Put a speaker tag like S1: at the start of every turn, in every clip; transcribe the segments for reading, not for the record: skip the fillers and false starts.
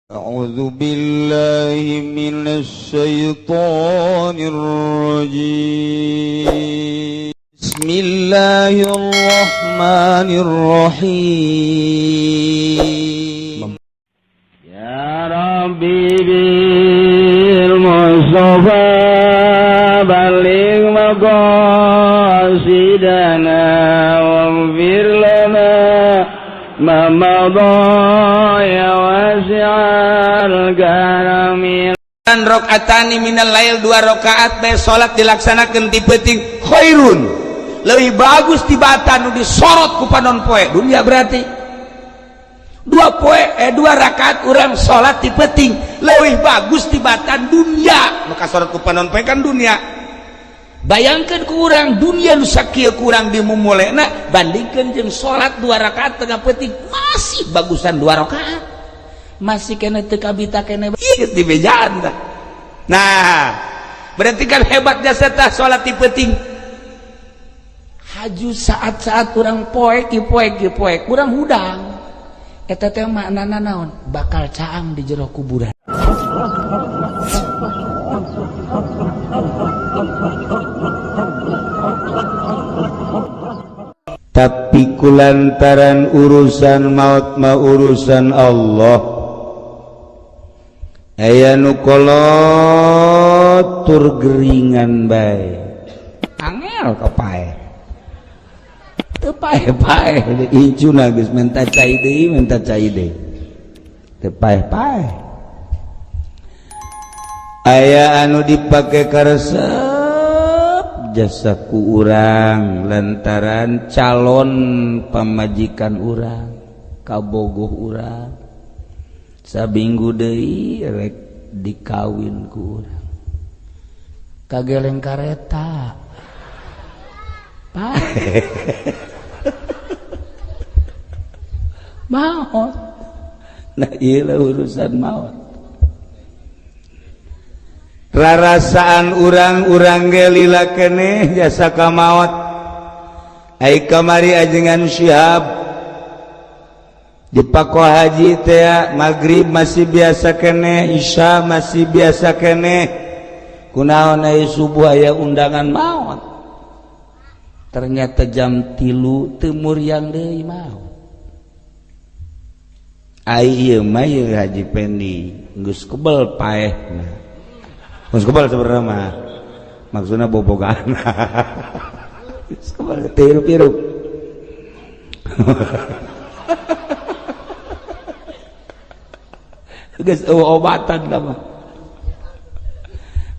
S1: أعوذ بالله من الشيطان الرجيم بسم الله الرحمن الرحيم يا ربي بالمصطفى بلغ مقاصدنا واغفر لنا ما مضى يا wasi'al karamil.
S2: Rakaatani minal lail, 2 rakaat bae salat dilaksanakeun ti peuting khairun, leuwih bagus tibatan nu disorot ku panon poe dunia. Berarti 2 rakaat urang salat ti peuting leuwih bagus tibatan dunia nu kasorot ku panon poe kan dunia. Bayangkeun ku urang dunia nu sakieu kurang dimumulena bandingkeun jeung salat 2 rakaat tengah peuting masih bagusan 2 rakaat. Masih kena teu kabita kena di bejaan. Nah, berarti kan hebat jasa tah salat ti peuting. Haju saat-saat urang poek urang hudang. Eta teh maknana naon? Bakal caang di jero kuburan.
S1: Tapi kulantaran urusan maut mah urusan Allah, aya nu kolot tur geringan bae angel kapae teu pae-pae incuna geus menta cai deui teu pae-pae. Aya anu dipake karesep jasa ku urang lantaran calon pamajikan urang kabogoh urang sabinggu deui rek dikawin ku urang kageleng kareta maot. Nah ieu urusan maut. Rarasaan urang-urang ge lila keneh jasa ka maot. Ai kamari ajengan Syihab di Pako Haji teh maghrib masih biasa keneh, isya masih biasa keneh. Kunaon ai subuh aya undangan maot. Ternyata jam 3 teu muryang deui maot. Ai ieu mah Haji Pendi geus kebel paehna. Geus kebal sebenarnya mah maksudna bobogan. Geus kebal tirup-tirup. Geus obatan lah mah.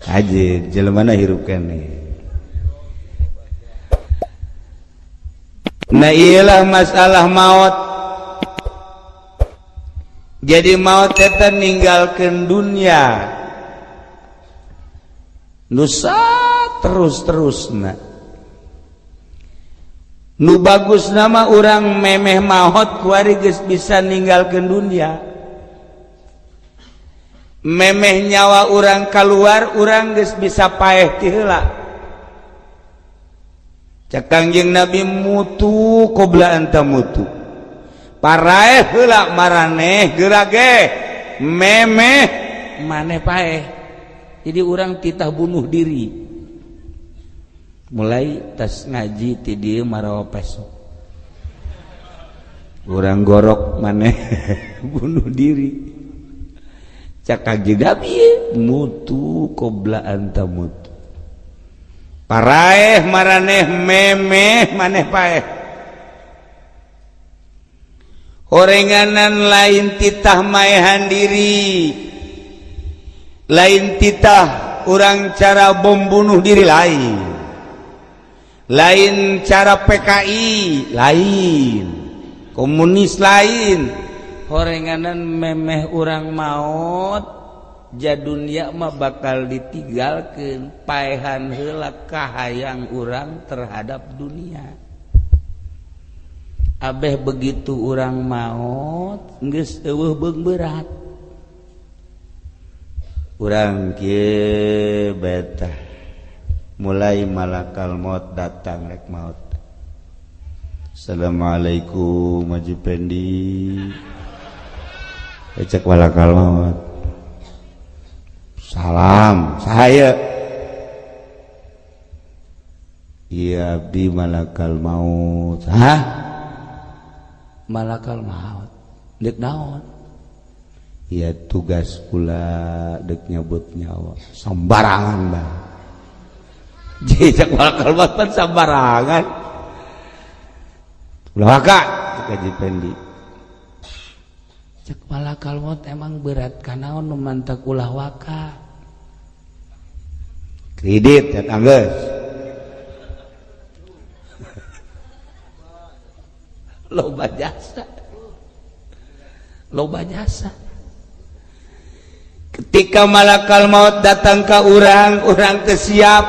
S1: Haji jelemana hirup keneh. Nah iyalah masalah maut. Jadi maut eta ninggalkeun dunia nusa terus-terusna. Nu bagus nama urang memeh maut kuari geus bisa ninggalkeun dunia. Memeh nyawa urang keluar urang geus bisa paeh ti heula. Cak Kangjeng Nabi mutu qobla anta mutu. Paraeh heula maraneh geurage memeh maneh paeh. Jadi orang titah bunuh diri. Mulai tas ngaji ti dieu marawa peso. Urang gorok maneh bunuh diri. Cak Kangjeng Nabi mutu qobla anta mutu. Paraeh maraneh memeh maneh paeh. Horenganan lain titah maehan diri, lain titah urang cara bom bunuh diri lain cara PKI lain, komunis lain. Horenganan memeh urang maut jadunya mah bakal ditinggalkeun paehan heula kahayang urang terhadap dunia. Abeh begitu urang maut geus eueuh beung berat. Urang kieu betah mulai malakal maut datang rek maut. Assalamualaikum Haji Pendi. cek malakal maut. Salam saya. Iya abdi malakal maut.
S2: Hah? Malakal maut. Dek naon?
S1: Iya tugas pula dek nyabut nyawa. Sembarangan bang.
S2: Cek malakal maut pan sembarangan.
S1: Ulah kak, kaji pendi.
S2: Cek malakal maut emang berat kanaon nu mantak ulah waka.
S1: Kredit ya tangges.
S2: Loba jasa. Loba jasa. Ketika malakal maut datang ke urang teu siap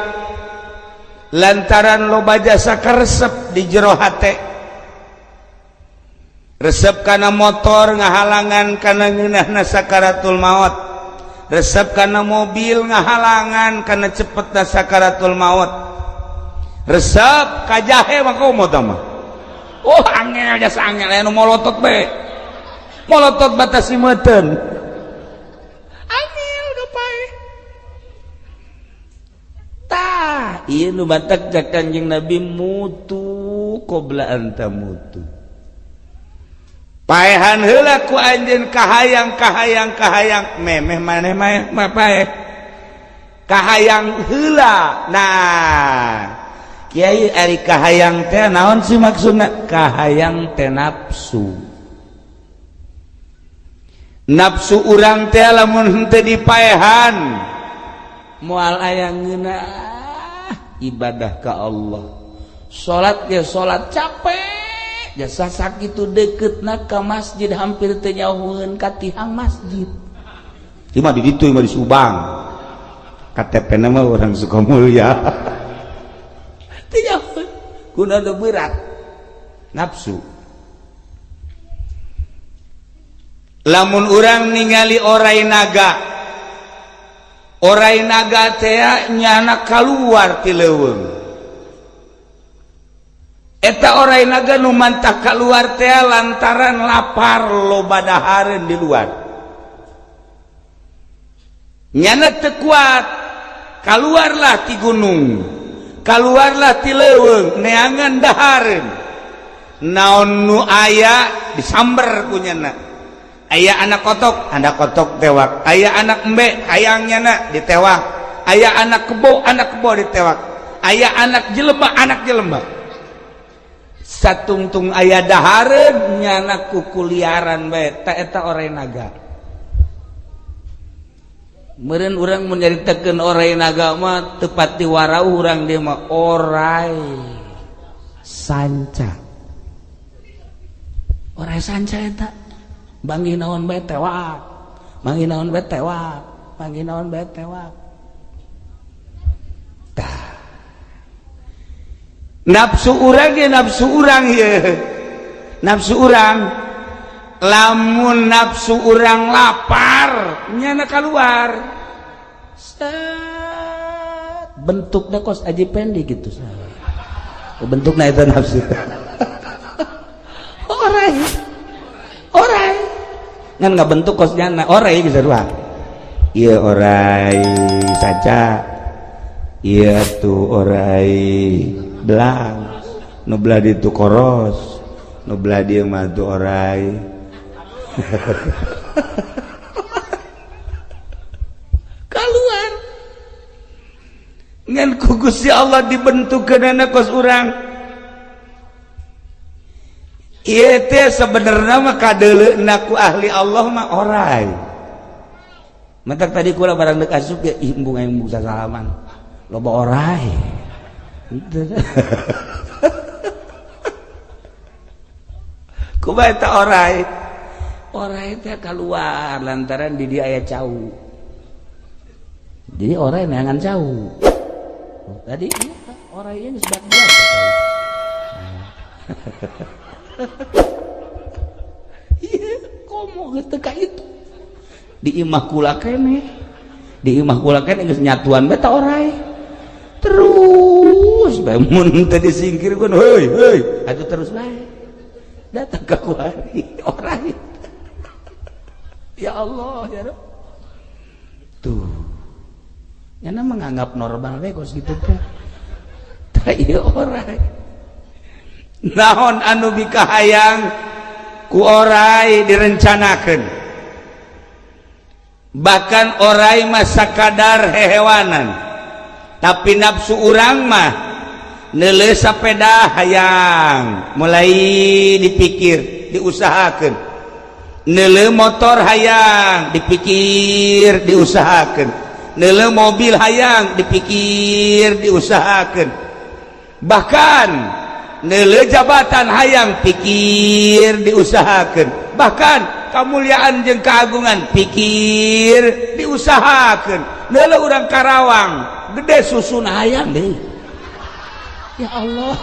S2: lantaran loba jasa karesep di jero hate. Resep kana motor ngahalangan kana ngeunahna sakaratul maut. Resep kana mobil ngahalangan kana cepetna sakaratul maut. Resep ka jahe mah kumaha tah mah? Oh angel jasa angel anu molotot be. Molotot batas simeuteun. Angel udah pae. Tah, ieu nu batak jak Kanjeng Nabi mutu qabla anta mutu. Paehan heula ku anjeun kahayang memeh maneh mah paeh. Kahayang heula. Nah, Kiai ari kahayang teh naon sih maksudna? Kahayang teh nafsu. Nafsu urang teh lamun teu dipaehan moal aya ngeunah ibadah ka Allah. Salat ge salat capek, jasa sakitu deuketna ka masjid hampir teu nyauheun ka tihang masjid.
S1: Ieu mah di ditu mah di Subang. KTP-na mah urang Sukamulya.
S2: Tidak guna berat nafsu. Lamun urang ningali orai naga teh nyana kaluar ti leuweung. Eta orai naga nu mantah kaluar teh lantaran lapar loba dahareun di luar. Nyana teu kuat kaluarlah ti gunung. Kaluarlah ti leuweung neangan dahareun. Naon nu aya disamber ku nyana. Aya anak kotok tewak. Aya anak embe hayangnyana ditewak. Aya anak kebo ditewak. Aya anak jelema. Satungtung aya dahareun nyana kukuliaran bae ta eta orai naga. Meureun urang mun nyaritakeun orai naga mah teu pati warau urang dia mah orai sanca. Orai sanca eta bangih naon bae tewak. Mangih naon bae tewak. Mangih naon bae tewak. Tah. Nafsu urang ge nafsu urang ieu. Nafsu urang lamun nafsu urang lapar nyana keluar bentuknya kos aji pendek gitu bentuknya itu nafsu orai kan nggak bentuk kosnya orai bisa dua iya orai saja iya tuh orai belang nublah di tu koros nublah dia matu orai keluar ngan ku Gusti Allah dibentukeunana kos urang ieu teh sabenerna mah kadeuleuna ku ahli Allah mah orai matak tadi kula barang deuk asup ya embung salaman loba orai kumaha eta orai teh keluar lantaran di dia aya cau. Jadi orai neangan cau. Tadi orai geus bae biasa cau. Iya, komo teu ka itu. Di imah kula keneh. Di imah kula keneh geus nyatuan bae ta orai. Terus bae mun teu disingkirkeun heuy, atuh terus bae. Datang ka kuari orai. Ya Allah ya Rabb. Tuh. Nyana menganggap normal we kos gitu teh. Tah ieu orai. Naon anu bikahayang ku orai direncanakeun. Bahkan orai mah sakadar hehewanan. Tapi nafsu urang mah neuleuh sapeda hayang, mulai dipikir, diusahakeun. Neuleuh motor hayang, dipikir, diusahakeun. Neuleuh mobil hayang, dipikir, diusahakeun. Bahkan neuleuh jabatan hayang, pikir, diusahakeun. Bahkan kamuliaan jeung keagungan, pikir, diusahakeun. Neuleuh urang Karawang, gede susun hayang deui. Ya Allah.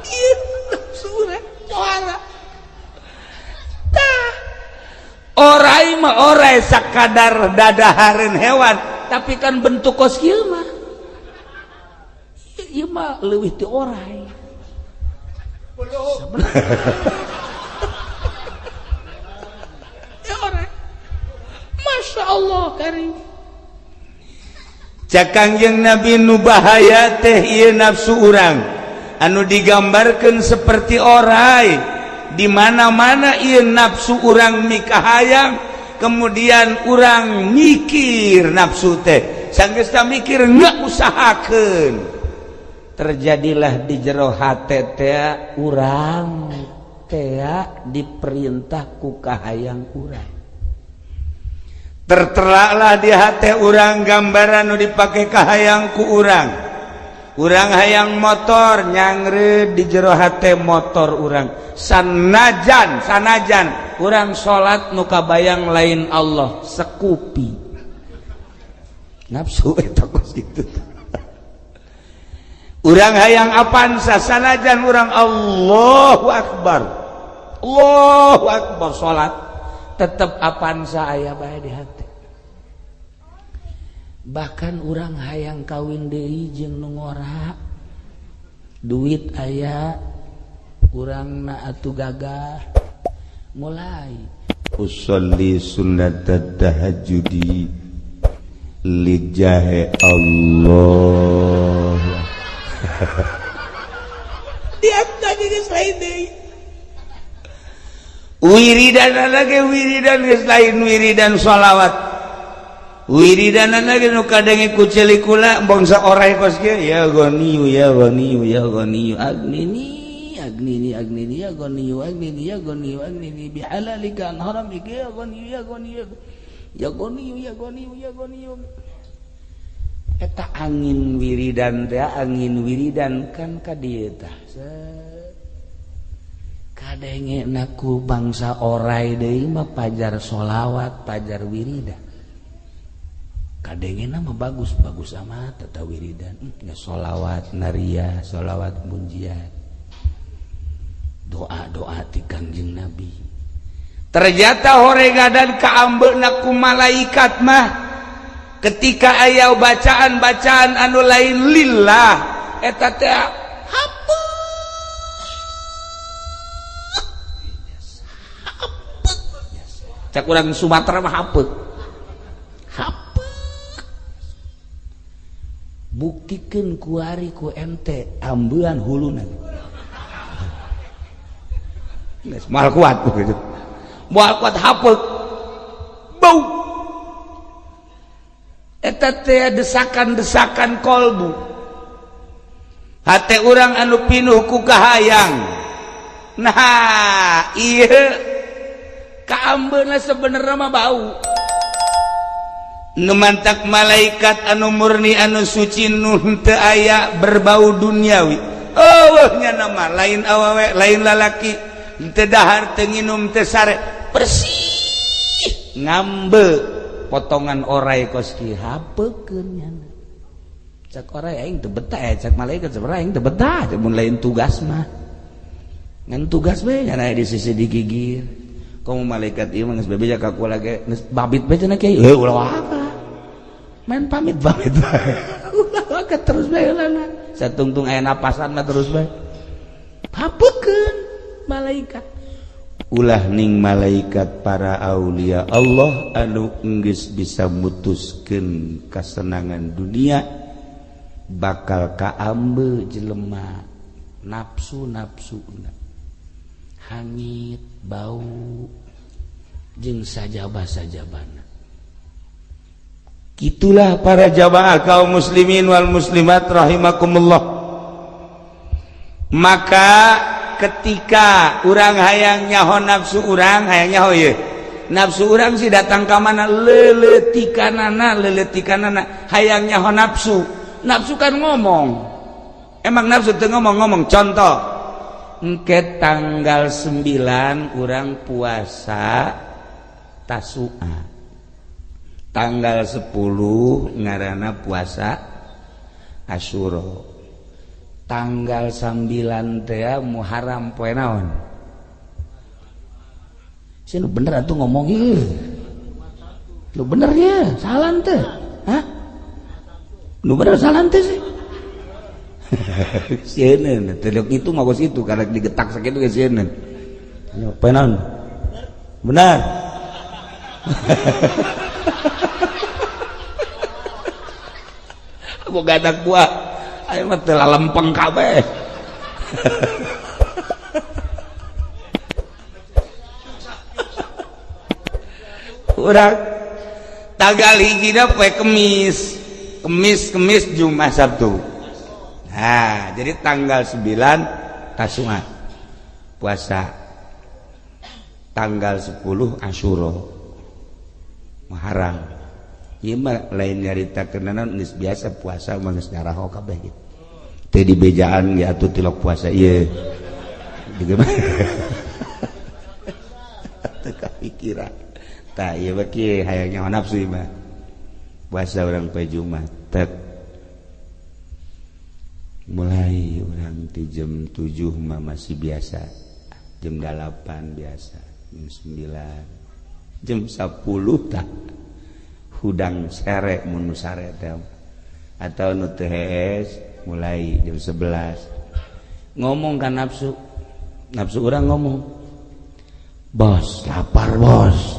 S2: Ieu surah suara. Tah. Orai mah orai sakadar dadahareun hewan, tapi kan bentuk kos kieu mah. Ieu mah leuwih ti orai. Ya orai. Masya Allah karim. Cakangjeng Nabi nu bahaya teh ieu nafsu urang anu digambarkeun seperti orai di mana-mana ieu nafsu urang mikahayang kemudian urang mikir nafsu teh sanggeus mikir enggak usahakeun terjadilah di jero hate teh urang teh diperintah ku kahayang urang. Terteraklah di hati urang gambaran nu dipake kahayang ku urang. Urang hayang motor nyangre di jero hati motor urang. Sanajan urang salat nu kabayang lain Allah sekupi. Nafsu eta kos kitu. Urang hayang apansa sanajan urang Allahu Akbar. Allahu Akbar salat tetap apansa aya bae di hati. Bahkan urang hayang kawin deui jeung nu ngora duit aya urangna atuh gagah mulai usolli sunnatat tahajjudi lijahe Allah. Dia tadi geus lain deui. Wiridan lagi wiridan geus lain wiridan shalawat. Wiridan lagi nu kadange ku celikula bangsa orai kos kieu ya ghaniyu ya ghaniyu ya ghaniyu agnini agnini agnini ya ghaniyu agnini ya ghaniyu agnini bihalalika an haramika ya ghaniyu ya ghaniyu ya ghaniyu ya ghaniyu ya ghaniyu. Eta angin wiridan teh angin wiridan kan ka dieu tah kadenge naku bangsa orai deui mah pajar sholawat pajar wiridan kadenge mah bagus-bagus amat tata wiridan sholawat naria sholawat munjiat doa-doa ti Kangjeng Nabi ternyata horegadan kaambeuna ku malaikat mah ketika aya bacaan-bacaan anu lain lillah eta teh cak urang Sumatera mah hapeuk. Buktikeun ku ari ku ente ambean huluna. Geus moal kuat begitu. Moal kuat hapeuk. Bau. Eta teh desakan-desakan kolbu. Hate urang anu pinuh ku kahayang. Nah, ieu kaambeuna sebenarnya mah bau. Nu mantak malaikat anu murni anu suci nu teu aya berbau duniawi. Eueuhnya nama lain awewe lain lalaki teu dahar teu nginum teu sare bersih ngambe potongan orai kos kieu hapeukeun nyana. Cak orai aing teu betah cak malaikat sabaraha aing teu betah mun lain tugas mah. Ngan tugas we nyana di sisi digigir. Kamu malaikat ieu mah geus bebeja ka kula ge babit bae cenah kieu ulah main pamit bae ulah terus bae ulana satungtung aya napasan mah terus bae hapeukeun malaikat
S1: ulah ning malaikat para aulia Allah anu geus bisa mutuskeun kasenangan dunia bakal kaambe jelema nafsu-nafsuna hangit bau jeung sajabah-sajabana. Itulah para jamaah kaum muslimin wal muslimat rahimakumullah. Maka ketika urang hayang nyaho nafsu urang hayang nyaho ye nafsu urang si datang ka mana leuletikanana hayang nyaho nafsu kan ngomong emang nafsu teu ngomong contoh engke tanggal 9 urang puasa Tasu'a tanggal 10 ngaranna puasa Asyura tanggal 9 teh Muharram poe naon? Sih lu bener atuh ngomong ieu. Lu bener ya, salan teh. Hah? Lu bener salan teh sih. Sieun teh itu mah geus itu karek digetak sakitu ge sieun. Poe naon? Benar. Boga anak buah ayo mah teu lempeng kabeh. Urang tanggal hijina poe Kemis Jumat Sabtu. Nah, jadi tanggal 9 Tasu'a puasa. Tanggal 10 Asyura Muharram. Ieu mah lain nyaritakeun geus biasa puasa mah geus ngaraho kabeh gitu. Teu dibejaan ge atuh tilok puasa ieu. Digeumah. Teu kapikiran. Tah ieu mah kieu hayang nyaho nafsu ieu mah. Puasa urang poe Jumat tek. Mulai urang ti jam 7 mah masih biasa. Jam 8 biasa. Jam 9. Jam 10 tah. Hudang sere mun sare teh atau nu teu hees mulai jam 11 ngomong kan nafsu urang ngomong bos lapar bos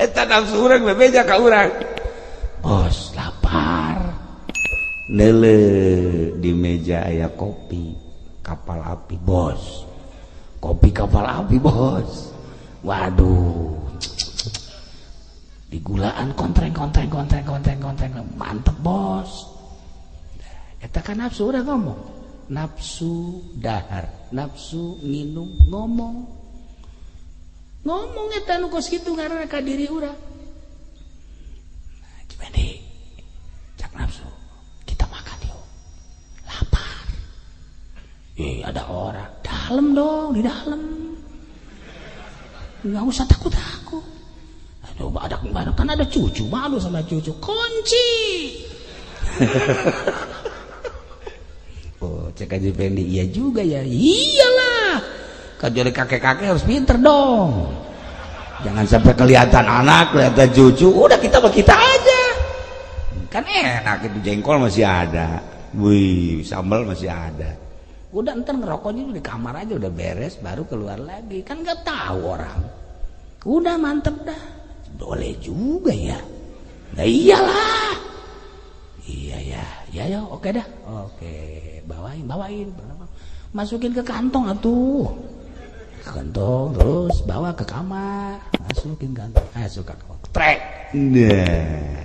S1: eta nafsu urang bebeja ka urang bos lapar neule di meja aya kopi kapal api bos kopi kapal api bos. Waduh, digulaan kontreng mantep bos. Eta kan nafsu udah ngomong, nafsu dahar, nafsu nginum ngomong eta nu kos kitu ngaranna ka diri urang. Cibende, cak nafsu, kita makan yuk, lapar. Ada orang, dalam dong di dalam. Nggak usah takut. Aduh, kan ada cucu, malu sama cucu. Kunci. Oh, cek aja Fendi, iya juga ya. Iyalah. Kalau kakek-kakek harus pinter dong. Jangan sampai kelihatan anak, kelihatan cucu. Udah kita aja. Kan enak itu jengkol masih ada. Wih, sambal masih ada. Udah ntar ngerokoknya di kamar aja udah beres baru keluar lagi kan nggak tahu orang. Udah mantep dah. Boleh juga ya. Nah iyalah. Iya ya oke dah. Oke bawain. Masukin ke kantong atuh. Kantong terus bawa ke kamar. Masukin kantong. Masuk ke kamar. Trek. Nah.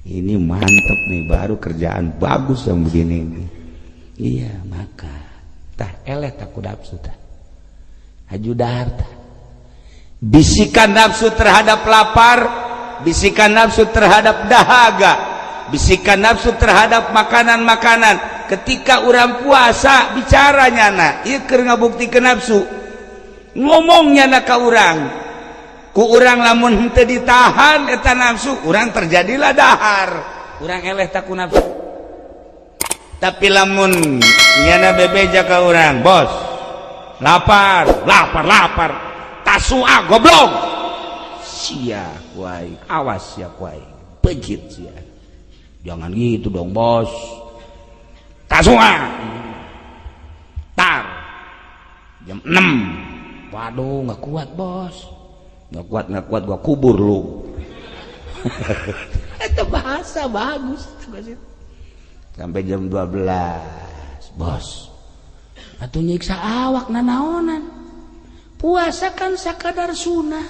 S1: Ini mantep nih baru kerjaan bagus yang begini nih. Iya maka tah eleh takut nafsu tah haju dahar tah bisikan nafsu terhadap lapar, bisikan nafsu terhadap dahaga, bisikan nafsu terhadap makanan-makanan ketika urang puasa bicaranya na ieu keur ngabuktikeun nafsu ngomongnya na ka urang ku urang lamun henteu ditahan eta nafsu urang terjadilah dahar urang eleh takut nafsu. Tapi lamun nyana bebeja ka urang, bos, lapar, Tasu'a goblok. Sia kuai, awas ya kuai, pejit sia. Jangan gitu dong bos. Tasu'a.
S2: jam 6. Waduh, nggak kuat bos, nggak kuat gua kubur lu. Itu bahasa bagus sampai jam 12 bos. Atuh nyiksa awak nanaonan. Puasa kan sakadar sunnah.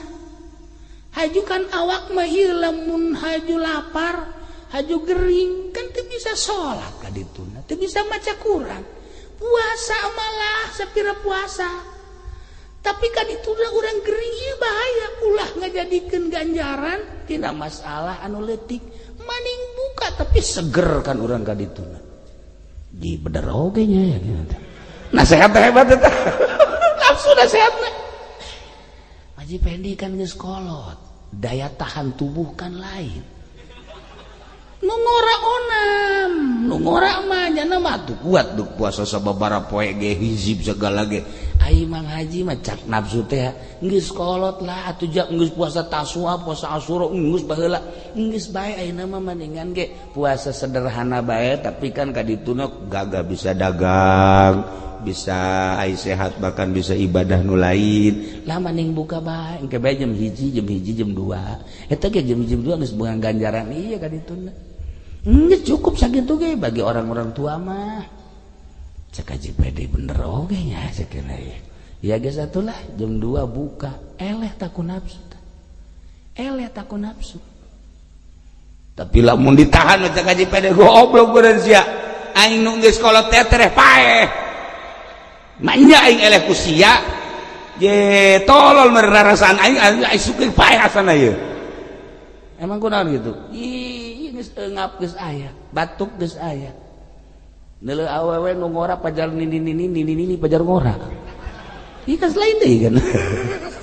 S2: Haju kan awak mah lamun haju lapar, haju gering kan teu bisa salat ka dituna, teu bisa maca Quran. Puasa malah sapira puasa. Tapi kan itu urang gering ieu bahaya, ulah ngajadikeun ganjaran tina masalah anu leutik. Maning buka tapi seger kan urang ka dituna. Di bener oge nya ya gitu. Nasihat hebat eta. Nafsu nasihatna. Haji Pendi kan geus kolot. Daya tahan tubuh kan lain. Nu ngora onam, nu ngora mah nya mah tuh kuat duk puasa sababaraha poe ge hizib segala ge. Ai Mang Haji mah cak nafsu teh geus kolot lah atuh jak geus puasa Tasua, puasa Asyura geus baheula. Geus bae ayeuna mah mendingan ge puasa sederhana bae tapi kan kadituna gagah bisa dagang, bisa ai sehat bahkan bisa ibadah nu lain. Lah mending buka bae engke bae jam 1, jam 2. Eta ge jam 2 geus beungan ganjaran ieu kadituna. Geus cukup sakitu ge bagi orang-orang tua mah. Cek Haji Pede bener oge nya sakeuna ya. Ya geus atulah jam 2 buka, eleh takun nafsu. Eleh takun nafsu. Tapi lamun ditahan cek Haji Pede goblok beureun sia. Aing nu geus kolot teh tereh paeh. Manya aing eleh ku sia. Ye tolol merarasaan aing sukeun paeh asana ieu. Emang kunaon gitu? Ih geus eungap geus aya, batuk geus aya. Neuleuh awewe nu ngora pajar nini pajar ngora. Ieu kan lain deui kan.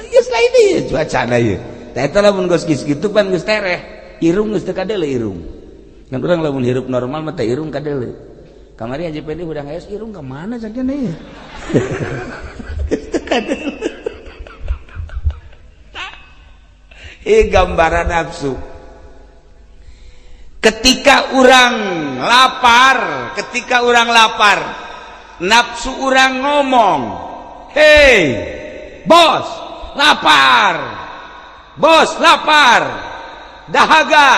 S2: Ieu lain deui cuacana ieu. Tah eta lamun geus kitu pan geus tereh, irung geus teu kadeuleu irung. Kan urang lamun hirup normal mah teh irung kadeuleu. Kamari Haji Pendi udah ngayos irung ka mana sakena ieu. Teu kadeuleu. Gambaran nafsu. Ketika orang lapar, nafsu orang ngomong, hei bos lapar, dahaga.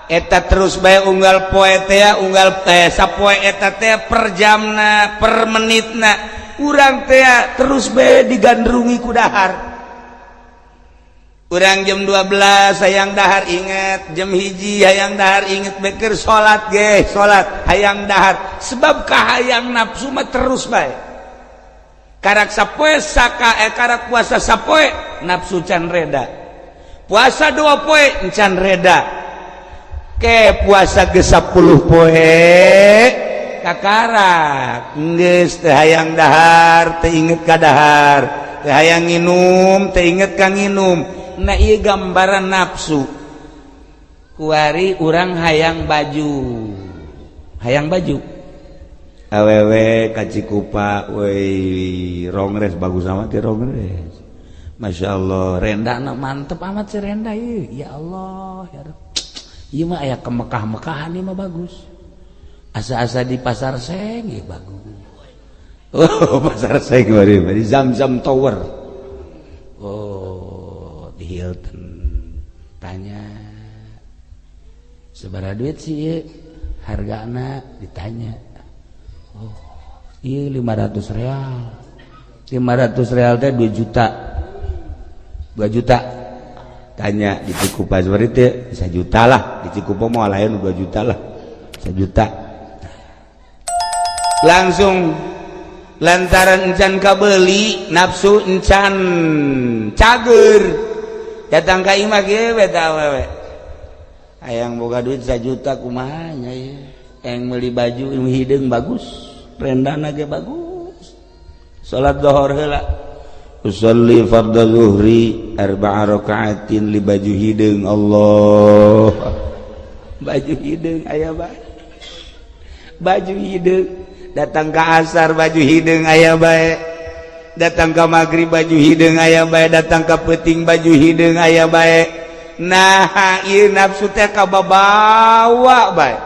S2: Eta terus bae unggal poe teh unggal teh sapoe eta teh per jamna per menitna urang teh terus bae digandrungi ku dahar. Urang jam 12 hayang dahar inget, jam 1 hayang dahar inget beker salat ge, salat hayang dahar. Sebab kahayang nafsu mah terus bae. Karak sapoe karak puasa sapoe nafsu can reda. Puasa 2 poe encan reda. Ke puasa ge 10 poe kakarak geus teu hayang dahar, teu inget ka dahar, teu hayang nginum, teu inget ka nginum. Nah iya gambaran nafsu. Kuari urang hayang baju awewe kacikupa woi rongres bagus amat ya rongres. Masya Allah rendana mantep amat si renda iya. Ya Allah ya Rabb. Iya mah aya ke Mekah-Mekahan ini mah bagus. Asa-asa di pasar seng ya bagus. Oh pasar seng di Zam-Zam Tower. Oh di Hilton tanya sabaraha duit sih hargana ditanya. Oh iya 500 real teh 2 juta tanya di Cikupa seperti itu 1 juta lah di Cikupa mau lain 2 juta lah 1 juta langsung lantaran encan kabeli nafsu encan cager datang ka imah ge beta awewe hayang boga duit 1 juta kumaha nya ieu eng meuli baju hideung bagus rendana ge bagus salat zuhur heula usolli fardhu zuhri 4 rakaatin li baju hideung Allah baju hideung aya bae baju hideung datang ka asar baju hideung aya bae datang ke maghrib baju hideung aya bae datang ke peuting baju hideung aya bae. Nah ieu nafsu teh kababawa bae.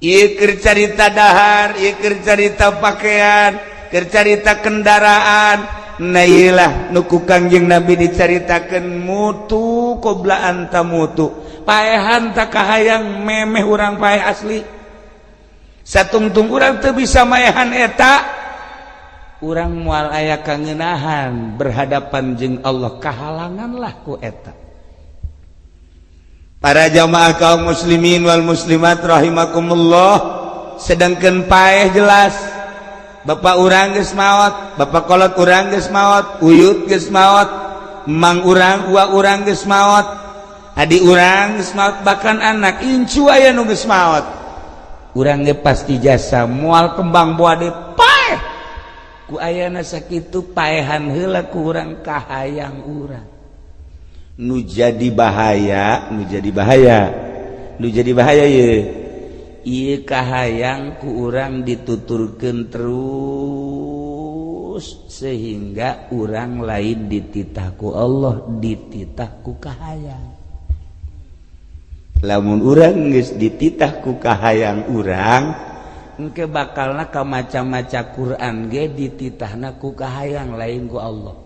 S2: Ieu keur carita dahar, ieu keur carita pakaian, kercarita kendaraan nailah nuku Kangjeng Nabi dicaritakeun mutu qoblaan ta mutu paehan tak kahayang memeh urang paeh asli satungtung urang teu bisa maehan eta urang moal aya kangeunahan berhadapan jeung Allah kahalanganlah ku eta. Para jamaah kaum muslimin wal muslimat rahimakumullah, sedangkan paeh jelas bapak urang geus maot, bapak kolot urang geus maot, uyut geus maot, mang urang ua urang geus maot, adik urang geus maot, bahkan anak incu aya nu geus maot. Urang ge pasti jasa moal kembang boade paeh. Ku ayana sakitu paehan heula ku urang kahayang urang. Nu jadi bahaya ye ieu kahayang ku urang dituturkeun terus sehingga urang lain dititah ku Allah dititah ku kahayang. Lamun urang geus dititah ku kahayang urang engke bakalna ka maca-maca Quran ge dititahna ku kahayang lain ku Allah.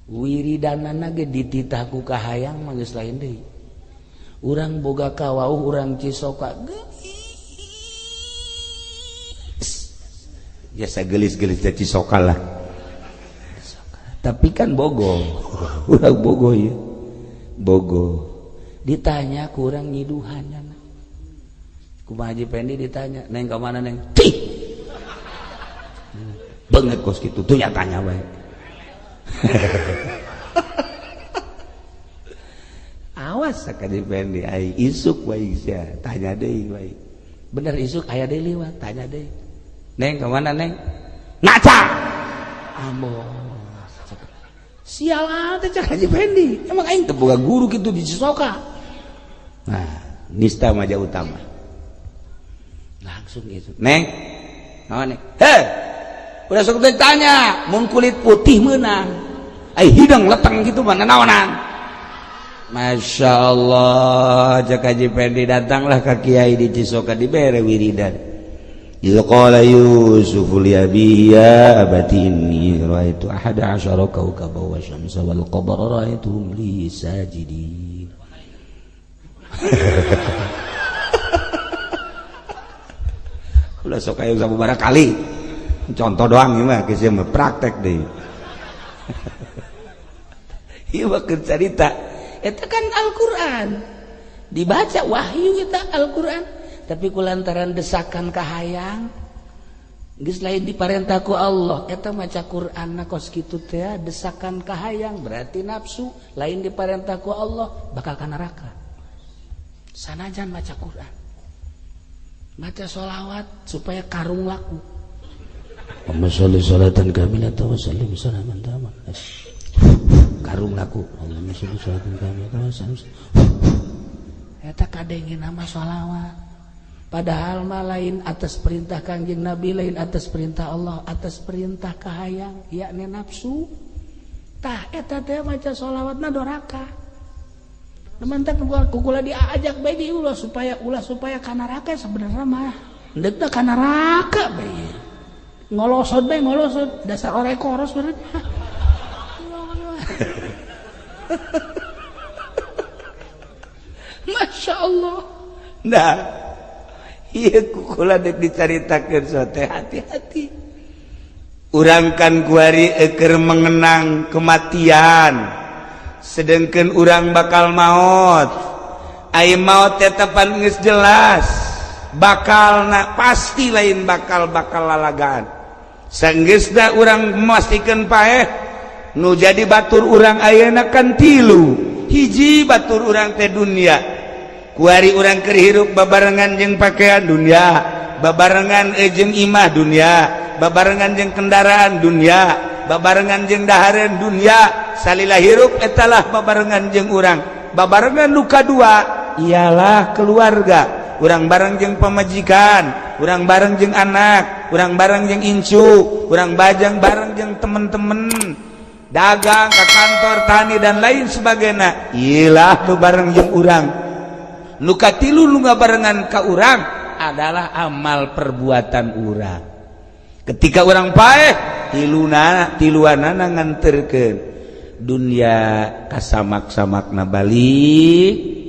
S2: Wiridanana ge dititah ku kahayang mah geus lain deui. Urang boga kawauh urang cisoka biasa gelis-gelis da cisoka lah. Tapi kan bogo. Urang bogo ya. Bogo. Ditanya ku urang nyiduhanna. Ku Haji Pendi ditanya, "Neng ka mana neng?" "Cih." Beungeut kos kitu tuh nya tanya bae. Awas sakali Pendi ai isuk wae sia tanya deui wae. Bener isuk aya deui liwat tanya deui. "Neng ka mana neng?" "Ngaca." Ambo. Sial teh cak Haji Pendi. Emang aing teu boga guru kitu di Cisoka. Nah, nista maja utama. Langsung itu. "Neng, naon neng?" "Heh. Udah sok tanya, mun kulit putih meunang. Ai hidang leteng gitu mah naonan." Masya Allah, cak Haji Pendi datanglah ka kiai di Cisoka dibere wiridan. Qala Yusuf li abihi ya abati inni ra'aitu ahada asyara kawkaban wa syamsa wal qamara ra'aituhum li sajidin. Ulah sok aya sababaraha kali. Contoh doang ieu mah geus mah praktek deui. Ieu mah cerita eta kan Al-Qur'an. Dibaca wahyu eta Al-Qur'an. Tapi kulantaran desakan kahayang geus lain diparentah ku Allah eta maca Qur'anna kos kitu teh desakan kahayang berarti nafsu lain diparentah ku Allah bakal ka neraka. Sanajan maca Qur'an maca sholawat supaya karung laku. Allahumma sholli sholatan kamilatan wa sallim salaman taman. Karung laku. Allahumma sholli sholatan kamilatan wa sallim. Eta kadenge nama sholawat. Padahal mah lain atas perintah Kangjeng Nabi, lain atas perintah Allah, atas perintah kahayang, yakni nafsu. Tah eta teh maca sholawatna doraka. Nemantak kukula diajak bae di ulah supaya ka neraka sebenarnya mah. Endeup teh ka neraka bae. Ngolosot bae ngolosot dasar orekoros berarti. Masya Allah. Nah, iya kukula dek dicaritakeun sote hati-hati. Urang kan kuari keur mengenang kematian. Sedengkeun urang bakal maot. Ai maot teh tepan geus jelas. Bakalna pasti lain bakal lalagaan. Sanggeusna urang memastikan paeh nu jadi batur urang ayeuna kan 3. Hiji batur urang teh dunia. Kuari urang keur hirup babarengan jeung pakaian dunia, babarengan jeung imah dunia, babarengan jeung kendaraan dunia, babarengan jeung dahareun dunia, salila hirup etalah babarengan jeung urang. Babarengan nu kadua ialah keluarga. Urang bareng jeung pamajikan, urang bareng jeung anak, urang bareng jeung incu, urang bareng jeung temen-temen dagang ke kantor tani dan lain sebagainya. Iyalah nu bareng jeung urang. Nu katilu nu ngabarengan ka urang adalah amal perbuatan urang. ketika orang paeh tiluanana nganterkeun dunia kasamak-samakna balik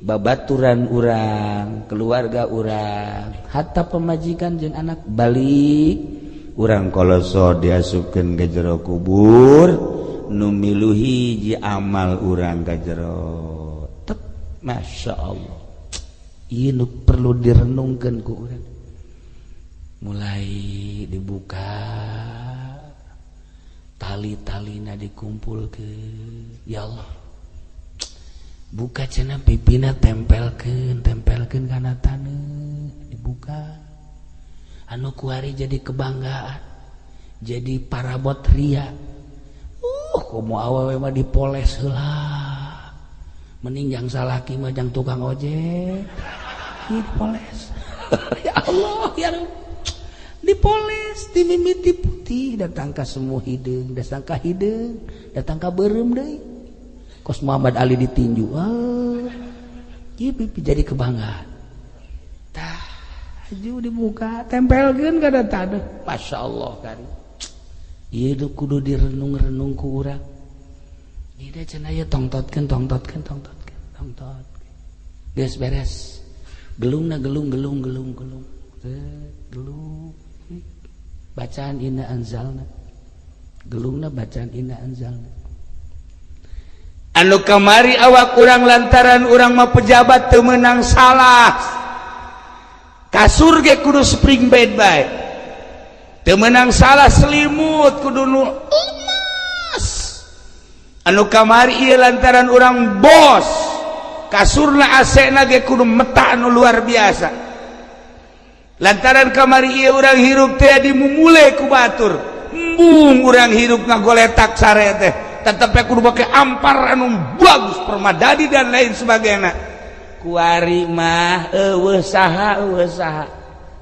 S2: babaturan urang keluarga urang hatta pemajikan jeung anak balik urang koloso diasupkeun ka jero kubur nu milu hiji amal urang ka jero tep masyaallah ieu nu perlu direnungkeun ku urang mulai dibuka tali-talina dikumpulkeun ya Allah buka cenah pipina tempelkeun kana taneuh dibuka anu kuari jadi kebanggaan jadi parabot ria komo awewe mah dipoles heula mending jang salaki mah jang tukang ojek dipoles ya Allah ya Rabb dipoles dimimiti putih datang ka semu hideung datang ka hideung datang ka beureum deui kos Muhammad Ali ditinju ieu pipi jadi kebanggaan tah aju dibuka tempelkeun ka taneuh masyaallah kari ieu kudu direnung-renung ku urang ieu cenah ieu tongtotkeun geus beres gelungna gelung bacaan inna anzalna gelungna bacaan inna anzalna anu kamari awak urang lantaran urang mah pejabat teu meunang salah kasur ge kudu spring bed bae teu meunang salah selimut kudu nu emas anu kamari ieu lantaran urang bos kasurna AC-na ge kudu meta anu luar biasa lantaran kamari ieu urang hirup teh dimumule ku batur embung urang hirup ngagoletak sare teh tetep kudu make ampar anu bagus permadani dan lain sebagainya kuari mah eueuh saha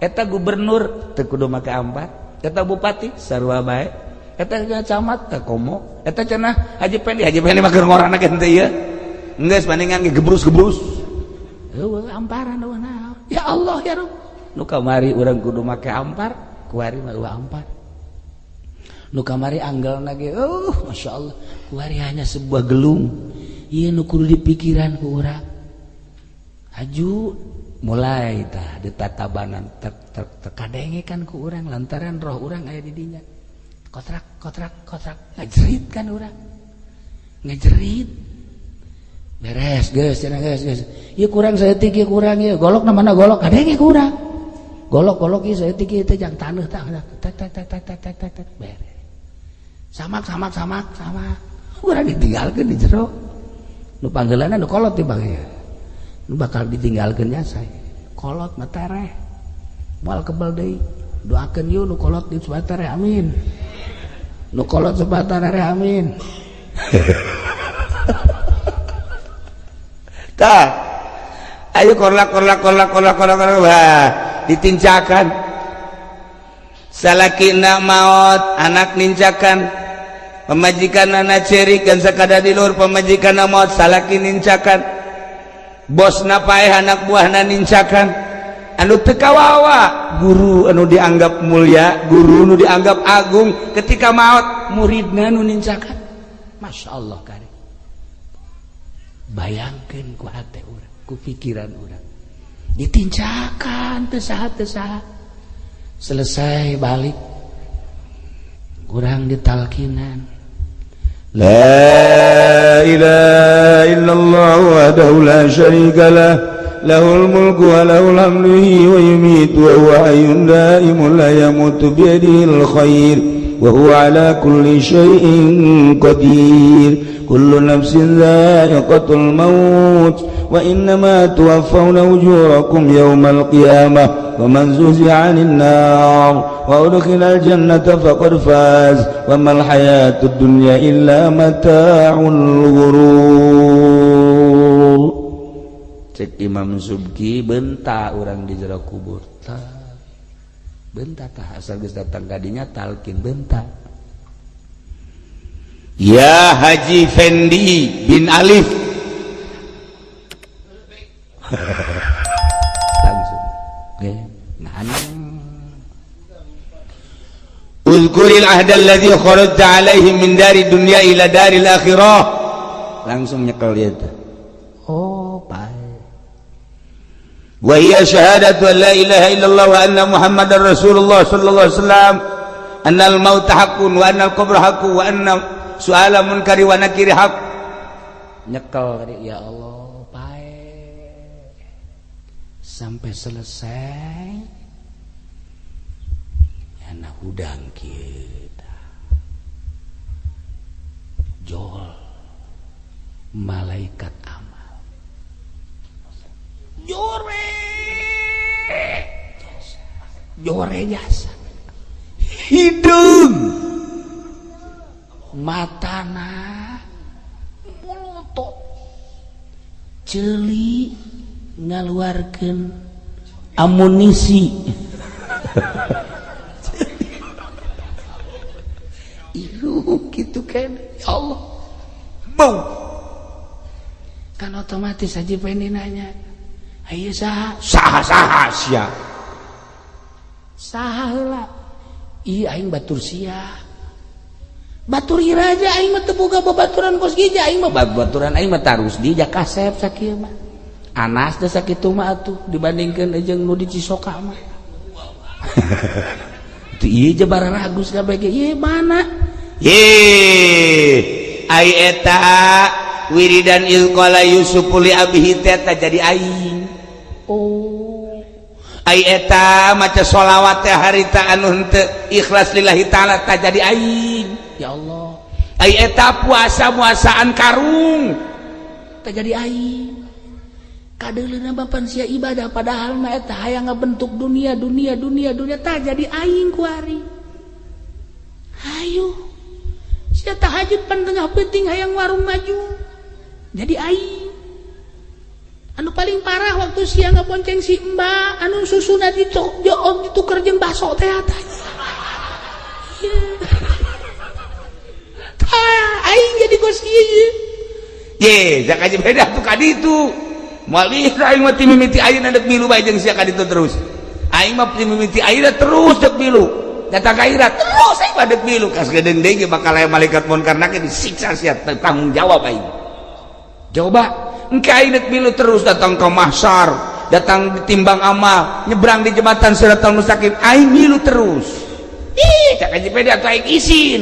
S2: eta gubernur teu kudu make ampar eta bupati sarua bae eta camat teh komo eta cenah Haji Pendi mah keur ngorana ge teh ieu geus paningan gebrus eueuh amparan eueuh naon ya Allah ya Rabb nu kamari urang kudu make ampar kuari mah eueuh ampar nu kamari anggelna ge masyaallah kuari hanya sebuah gelung ieu nu kudu dipikiran ku urang aju mulai tah ditatabanan terkadengekan ku urang lantaran roh urang aya di dinya kotrak ngajerit kan urang ngajerit beres geus cenah geus ieu kurang saeutik ieu kurang ieu golokna mana golok kadenge ku urang golok ieu saeutik ieu teh jang taneuh tah tek beres samak urang ditinggalkeun di jero nu panggeulana nu kolot ti bang nu bakal ditinggalkeun nya sae kolot mah tereh moal kebal deui doakeun ieu nu kolot di subatareh amin nu kolot subatareh amin tah ayo korlak ditincakan salakina maot anak nincakan pemajikan anak cerik dan sakada di luar pemajikan maot salaki nincakan bosna paeh anak buahna nincakan anu teu kawawa guru anu dianggap mulia guru anu dianggap agung ketika maot muridna anu nincakan masyaallah kari bayangkeun ku hate urang ku pikiran urang ditincakan teu saha selesai balik urang ditalkinan
S1: la ilaha illallah wahdahu la syarikalah lahul mulku wa lahul hamdu wa yumiitu wa huwa hayyun daimun la yamutu bi yadihil khair wa huwa ala kulli syai'in qadir kullu nafsin dha'iqatul maut wa innama tuwaffawna ujurakum yawmal qiyamah wa man zuhziha 'anil nar wa udkhilal jannata faqad faz wa mal hayatud dunya illa mata'ul ghurur. Cek Imam Subki benta urang di jero kubur benta tah asal geus datang ka dinya talkin benta ya Haji Fendi bin Alif langsung ngan Udhkuril ahda alladzi kharajta alaihi min dari dunya ila daril akhirah. Langsung nyekel dia teh. Oh, bae. Wa hiya syahadatu an la ilaha illallah wa anna muhammadar rasulullah sallallahu alaihi wasallam. Annal mauta haqqun wa annal qabra haqqun wa anna su'ala munkari wa nakiri haqq. Nyekel ya Allah, bae. Sampai selesai. Anak hudang kita jol malaikat amal jore jasa hidung matana mulutot celi ngaluarkeun amunisi gitu kan ya Allah bau kan otomatis aja pengen nanya ayo saha sia saha heula ieu aing batur sia batur ira aja aing mah teu boga babaturan kos gija aing mah babaturan aing mah tarus di ja kasep sakieu mah anas da sakitu mah atuh dibandingkeun jeung nu di Cisoka mah teu ieu je bararagus kabeh ge ieu mana ai eta wiridan ilqala yusufuli abihi teta jadi aing. Oh. Ai eta maca sholawat teh harita anu henteu ikhlas lillahi taala ta jadi aing. Ya Allah. Ai eta puasa muasaan karung ta jadi aing. Kadeuleuna bapan sia ibadah padahal mah eta hayang ngabentuk dunia ta jadi aing ku ari. Hayu sia tahajud pan tengah penting hayang warung maju jadi aing anu paling parah waktu sia ngabonceng si Mbak anu susuna ditukar jeung baso teh aing jadi kos ieu ye jak aja beda tuh kaditu moal ieu aing mah ti mimiti ayeuna deuk milu bae jeung sia kaditu terus aing mah ti mimiti ayeuna terus deuk milu datang kairat terus saya padet milu kas gedeng deui bakal aya malaikat munkar nakir disiksa sia tanggung jawab aing coba engke aing milu terus datang ke mahsyar datang ditimbang amal nyebrang di jembatan Siratal Mustaqim aing milu terus ih cak aja pede atuh aing isin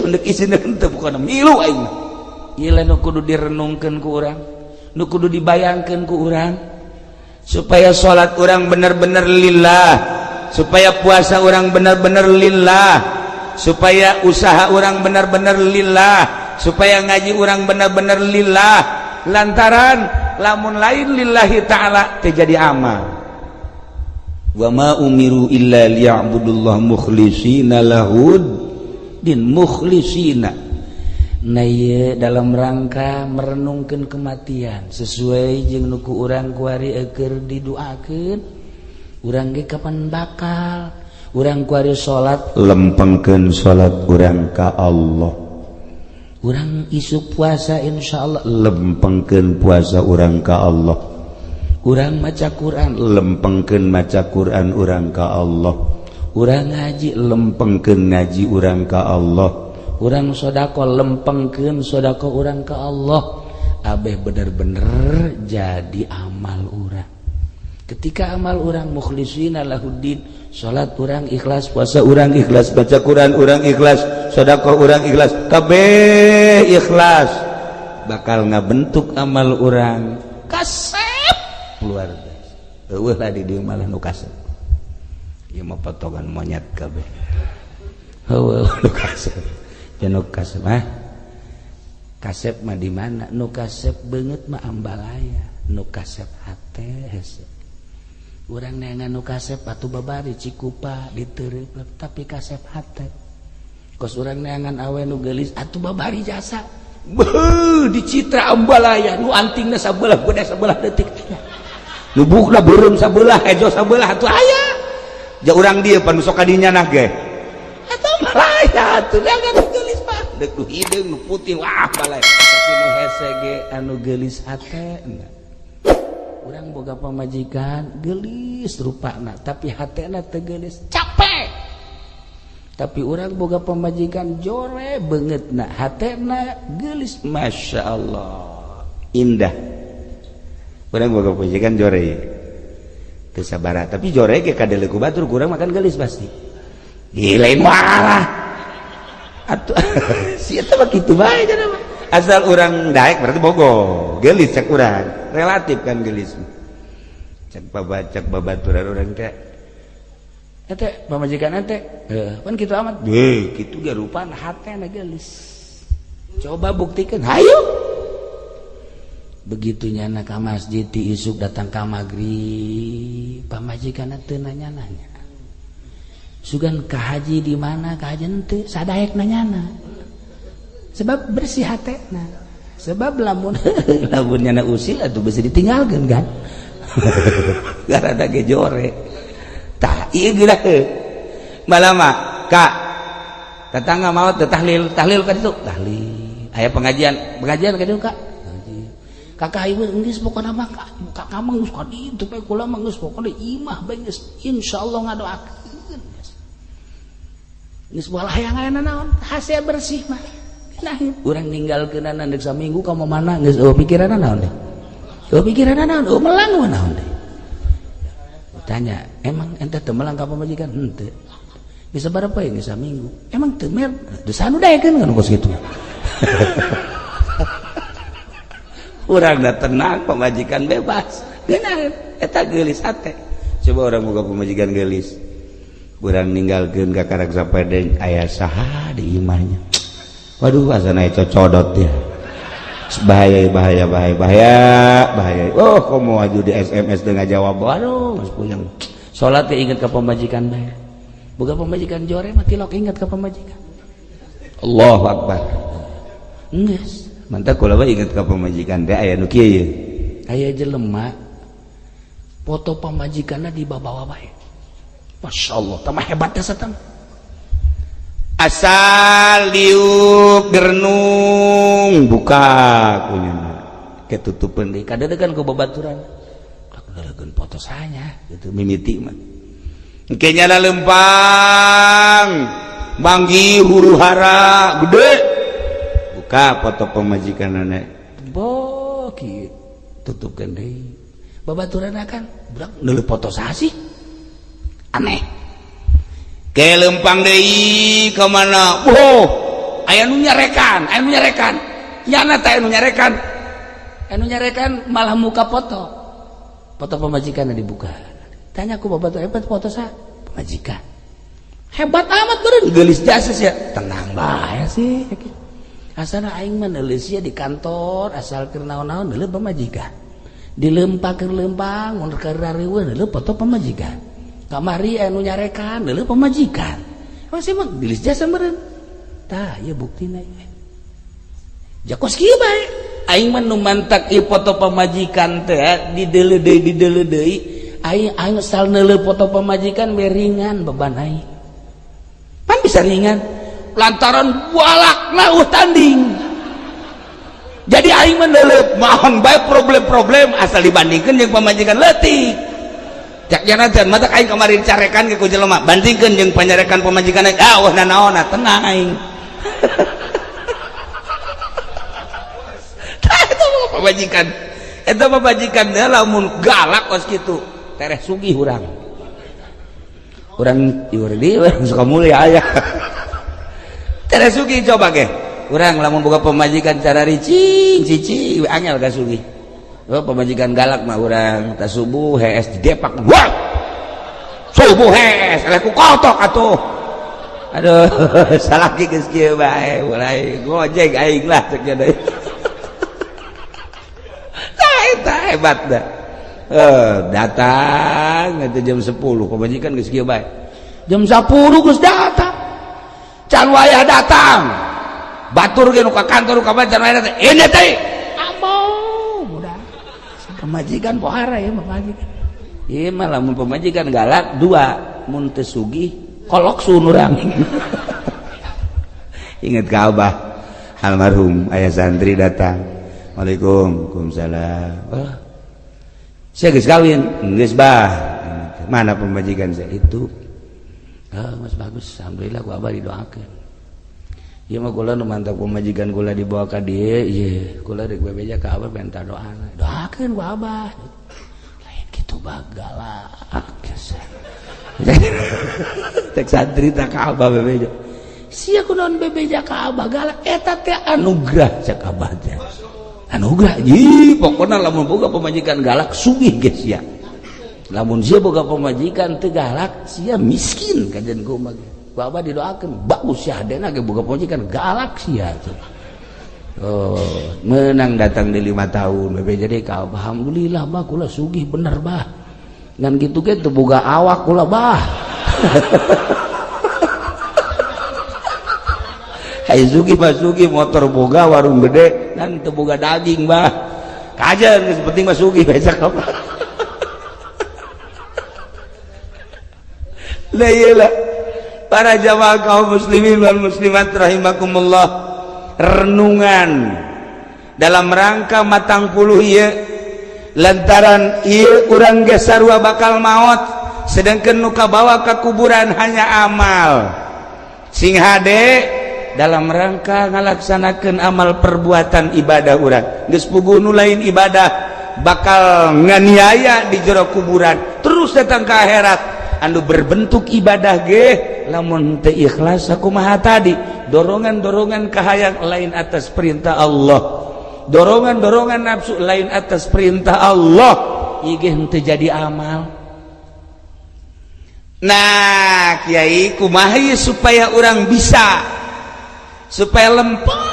S1: hendak isin henteu bukan milu aing ieu nu kudu direnungkeun ku urang nu kudu dibayangkeun ku urang supaya salat urang bener-bener lillah supaya puasa orang benar-benar lillah supaya usaha orang benar-benar lillah supaya ngaji orang benar-benar lillah lantaran lamun lain lillahi ta'ala terjadi amal wa ma umiru illa liya'budullah mukhlishina lahud din mukhlishina nah ieu dalam rangka merenungkeun kematian sesuai jeung nu ku urang kuari keur didoakeun urang ge kapan bakal urang kuari salat lempengkeun salat urang ka Allah urang isuk puasa insyaallah lempengkeun puasa urang ka Allah urang maca Quran lempengkeun maca Quran urang ka Allah urang ngaji lempengkeun ngaji urang ka Allah urang sedekah lempengkeun sedekah urang ka Allah abeh bener-bener jadi amal urang ketika amal orang mukhlishina lahuddin salat orang ikhlas puasa orang ikhlas baca Quran orang ikhlas sedekah orang ikhlas kabeh ikhlas bakal ngabentuk amal orang kasep luar biasa eueuh lah di dieu malah nu kasep ieu mah potongan monyet kabeh heueuh nu kasep jeung kasep kasep mah di mana nu kasep beungeut mah ambalaya nu kasep hate hese urang neangan nu kasep atuh babari Cikupa diteureup tapi kasep hate kos urang neangan awe nu geulis atuh babari jasa beuh di Citra Ambalaya nu antingna sabelah bedah sabelah detik nu bukna beureum sabelah hejo sabelah atuh aya ja urang dieu pan sok kadinya nah ge atuh malaya atuh neangan nu geulis mah deuk nu hideung nu putih wah balai tapi nu hese ge anu geulis hate urang boga pamajikan gelis rupana tapi hatena teu geulis capek
S2: tapi orang boga pemajikan jore banget na hatena gelis masya Allah indah orang boga pemajikan jore kesabara tapi jore ke kadele ku batur kurang makan gelis pasti lain marah atuh sia teh kitu bae cenah asal orang daek berarti bogo gelis cek urang relatif kan gelis cek babaturan orang teh ente pamajikan ente kan gitu amat gitu ge rupana hatena gelis coba buktikan hayu begitunya na ka masjid di isuk datang ka maghrib pamajikan teu nanya-nanya sugan ka haji di mana ka haji teu sadaek nanyana sebab bersih hatena sebab lamunnya na usil atuh bisa ditinggalkeun kan gara-gara ge jore tah ieu geura malama kak tetangga maot teu tahlil ka ditu tahlil aya pengajian ka ditu kak kakak ieu geus pokona mah kakak mah geus ka ditu bae kula mah geus pokona imah bae geus insyaallah ngadoakeun geus bola hayang aya naon hase bersih mah nah urang ninggalkeun deuk saminggu ka mana geus pikiranna naon deh pikiranna naon melang naon deh tanya emang ente teu melang ka pamajikan henteu bisa berapa ini saminggu emang teu mer dosa nu daekeun kan kos kitu urang da tenang pamajikan bebas geunah eta geulis hate coba urang boga pamajikan geulis urang ninggalkeun ka karang sapedeng aya saha di imahnya waduh asana cocodot ya bahaya oh kok mau aju di SMS dengan jawab waduh mas puyeng salat teh inget ka pamajikan bae boga pamajikan jore mah tilok inget ka pamajikan Allahu akbar geus mantap kula bae inget ka pamajikan teh aya nu kieu aya jelema foto pamajikanna dibawa bae masyaallah tah hebat teh satang asal liuk gernung buka kunyana ketutupan deh kadang-kadang ku babaturan kadang-kadang foto sanya gitu mimiti mah engke nyala lempang manggi huru hara gede buka foto pemajikanana bo kieu tutupkeun deui babaturan kan budak neuleuh foto saha sih aneh ke lempang deui ka mana aya nu nyarekan nyana teh anu nyarekan malah muka foto pemajikan dibuka tanya ku bapak hebat foto sa pemajikan hebat amat beureun geulis jasa sia tenang bae sih asana aing mah neuleus sia di kantor asal keur naon-naon neuleus pemajikan dilempakeun lempang mun keur rareueun neuleus foto pemajikan kamari anu nyarekan neuleus pamajikan masih mah gelis jasa meureun tah ieu buktina jakos kieu bae aing mah nu mantak ieu foto pamajikan teh dideuleu deui aing asal neuleus foto pamajikan we ringan beban aing pan bisa ringan lantaran bualakna tanding jadi aing mah neuleus mohon bae problem-problem asal dibandingkeun jeung pamajikan leutik jak janajan mata aing kamari dicarekan ke ku jelema bandingkeun jeung panyarekan pamajikan aing wah nanaonna tenang aing tah eta pamajikan teh lamun galak kos kitu tereh sugih urang ieu suka mulia aya tereh sugih coba ge urang lamun boga pamajikan cara cici angel ka sugih oh pemajikan galak mah urang tak subuh hees didepak wah subuh hees eleh ku kotok atuh aduh salah geus kieu bae mulai gojek aing lah cek deui tah eta hebat dah datang itu jam 10 pemajikan geus kieu bae jam 10 geus datang can wayah datang batur ge nu ka kantor ka can wayah datang ini teh pemajikan pohara ya pemajikan iya mah lamun pemajikan galak dua mun teu sugih kolok sun urang inget ka abah almarhum aya santri datang waalaikumsalam saya geus kawin geus bah mana pemajikan saya itu Mas bagus, alhamdulillah ku abah didoakeun. Ieu mah kula nu mantap pemajikan kula dibawa ka dieu, ieu kula rek bebeja ka abah minta doana. Doakeun ku abah. Lain kitu bagala. Tek santri tak ka abah bebeja. Sia kunaon bebeja ka abah galak eta teh anugerah cak abah teh. Anugerah ieu pokona lamun boga pemajikan galak sugih geus sia. Lamun sia boga pemajikan teu galak sia miskin kajen kumaha. Ku abah didoakeun bagus sia hadena ge boga pemajikan galak sia. Oh, menang datang di 5 tahun bebeja deui ka abah. Alhamdulillah bah kula sugih bener bah. Ngan kitu ge teu boga awak kula bah. Hai sugih mah sugih motor boga warung gede dan teu boga daging bah. Kajen geus penting mah sugih becak apa. Lah iyalah para jamaah kaum muslimin wal muslimat rahimakumullah, renungan dalam rangka matang puluh ieu lantaran ieu urang ge sarua bakal maot sedangkan nu kabawa ka kuburan hanya amal sing hade dalam rangka ngalaksanakeun amal perbuatan ibadah urang geus puguh nu lain ibadah bakal nganiaya di jero kuburan terus datang ke akhirat anu berbentuk ibadah ge lamun teu ikhlas sakumaha tadi dorongan-dorongan kahayang lain atas perintah Allah, dorongan-dorongan nafsu lain atas perintah Allah, ieu ge henteu jadi amal. Nah kiai kumaha supaya orang bisa supaya lempeng